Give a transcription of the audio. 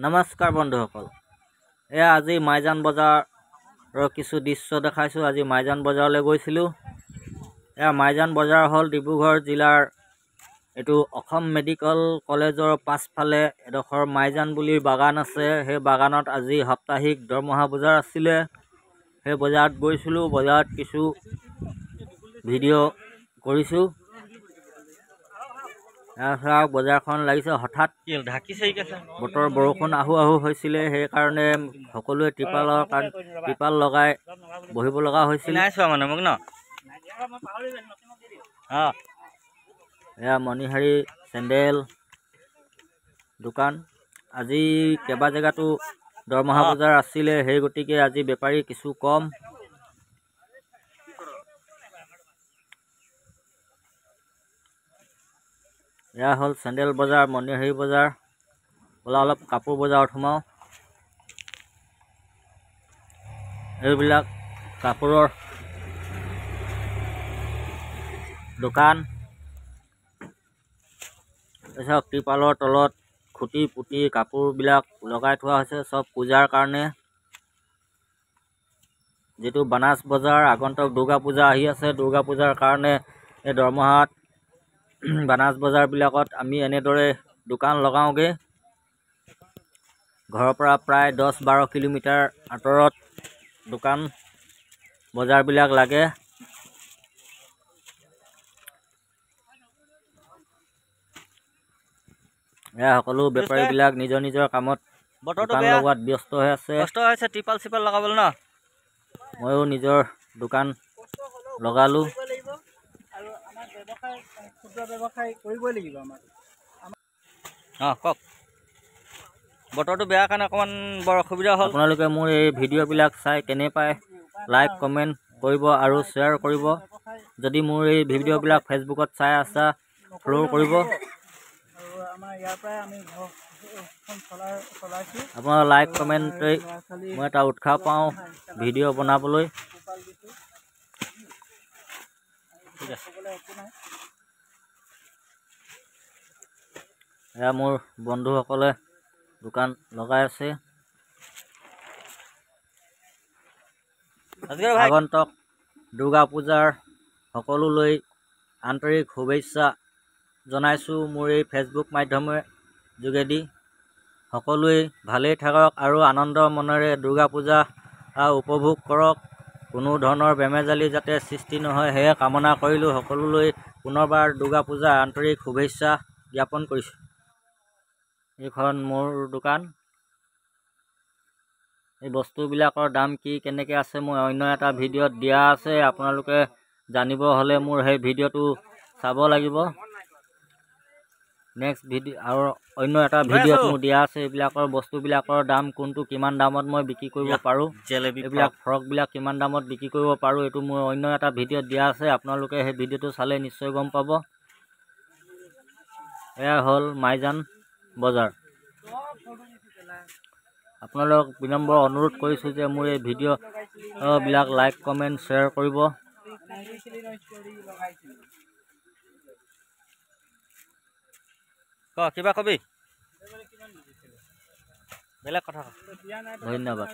নমস্কাৰ বন্ধুসকল, এয়া আজি মাইজান বজাৰৰ কিছু দৃশ্য দেখাইছোঁ। আজি মাইজান বজাৰলৈ গৈছিলোঁ। এয়া মাইজান বজাৰ হ'ল ডিব্ৰুগড় জিলাৰ এইটো অসম মেডিকেল কলেজৰ পাছফালে এডোখৰ মাইজান বুলি বাগান আছে। সেই বাগানত আজি সাপ্তাহিক দৰমহা বজাৰ আছিলে। সেই বজাৰত গৈছিলোঁ। বজাৰত কিছু ভিডিঅ' কৰিছোঁ। বজাৰখন লাগিছে হঠাৎ বতৰ বৰষুণ আহো আহো হৈছিলে, সেইকাৰণে সকলোৱে ত্ৰিপাল লগাই বহিব লগা হৈছিল। এয়া মণিহাৰী চেণ্ডেল দোকান। আজি কেইবা জেগাতো দৰমহা বজাৰ আছিলে, সেই গতিকে আজি বেপাৰী কিছু কম। এয়া হ'ল চেণ্ডেল বজাৰ, মণিহাৰী বজাৰ। বলা অলপ কাপোৰ বজাৰত সোমাওঁ। এইবিলাক কাপোৰৰ দোকান। তাৰপিছত ত্ৰিপালৰ তলত খুঁটি পুতি কাপোৰবিলাক লগাই থোৱা হৈছে, চব পূজাৰ কাৰণে। যিটো বানাছ বজাৰ, আগন্তুক দুৰ্গা পূজা আহি আছে। দুৰ্গা পূজাৰ কাৰণে এই দৰমহাত বানাছ বজাৰবিলাকত আমি এনেদৰে দোকান লগাওঁগৈ। ঘৰৰ পৰা প্ৰায় 10-12 কিলোমিটাৰ আঁতৰত দোকান বজাৰবিলাক লাগে। এয়া সকলো বেপাৰীবিলাক নিজৰ নিজৰ কামত দোকান লগোৱাত ব্যস্ত হৈ আছে। ত্ৰিপাল চিপাল লগাবলৈ ন, ময়ো নিজৰ দোকান লগালোঁ। কওক, বতৰটো বেয়া কাৰণে অকণমান বৰ অসুবিধা হ'ল। আপোনালোকে মোৰ এই ভিডিঅ'বিলাক চাই কেনে পায় লাইক কমেণ্ট কৰিব আৰু শ্বেয়াৰ কৰিব। যদি মোৰ এই ভিডিঅ'বিলাক ফেচবুকত চাই আছা, ফ'ল' কৰিব। আপোনাৰ লাইক কমেণ্টে মই এটা উৎসাহ পাওঁ ভিডিঅ' বনাবলৈ। এয়া মোৰ বন্ধুসকলে দোকান লগাই আছে। আগন্তুক দুৰ্গা পূজাৰ সকলোলৈ আন্তৰিক শুভেচ্ছা জনাইছোঁ মোৰ এই ফেচবুক মাধ্যমৰ যোগেদি। সকলোৱে ভালেই থাকক আৰু আনন্দ মনেৰে দুৰ্গা পূজা উপভোগ কৰক। কোনো ধৰণৰ বেমেজালি যাতে সৃষ্টি নহয়, সেয়ে কামনা কৰিলোঁ। সকলোলৈ পুনৰবাৰ দুৰ্গা পূজাৰ আন্তৰিক শুভেচ্ছা জ্ঞাপন কৰিছোঁ। এইখন মোৰ দোকান। এই বস্তুবিলাকৰ দাম কি কেনেকৈ আছে মই অন্য এটা ভিডিঅ'ত দিয়া আছে। আপোনালোকে জানিব হ'লে মোৰ সেই ভিডিঅ'টো চাব লাগিব। নেক্সট ভিডিঅ' আৰু অন্য এটা ভিডিঅ'ত মোৰ দিয়া আছে। এইবিলাকৰ বস্তুবিলাকৰ দাম কোনটো, কিমান দামত মই বিক্ৰী কৰিব পাৰোঁ, এইবিলাক ফ্ৰকবিলাক কিমান দামত বিক্ৰী কৰিব পাৰোঁ, এইটো মোৰ অন্য এটা ভিডিঅ'ত দিয়া আছে। আপোনালোকে সেই ভিডিঅ'টো চালে নিশ্চয় গম পাব। এয়া হ'ল মাইজান বজাৰ। আপোনালোক বিনম্ৰ অনুৰোধ কৰিছোঁ যে মোৰ এই ভিডিঅ'বিলাক লাইক কমেণ্ট শ্বেয়াৰ কৰিব। কিবা কবি, বেলেগ কথা। ধন্যবাদ।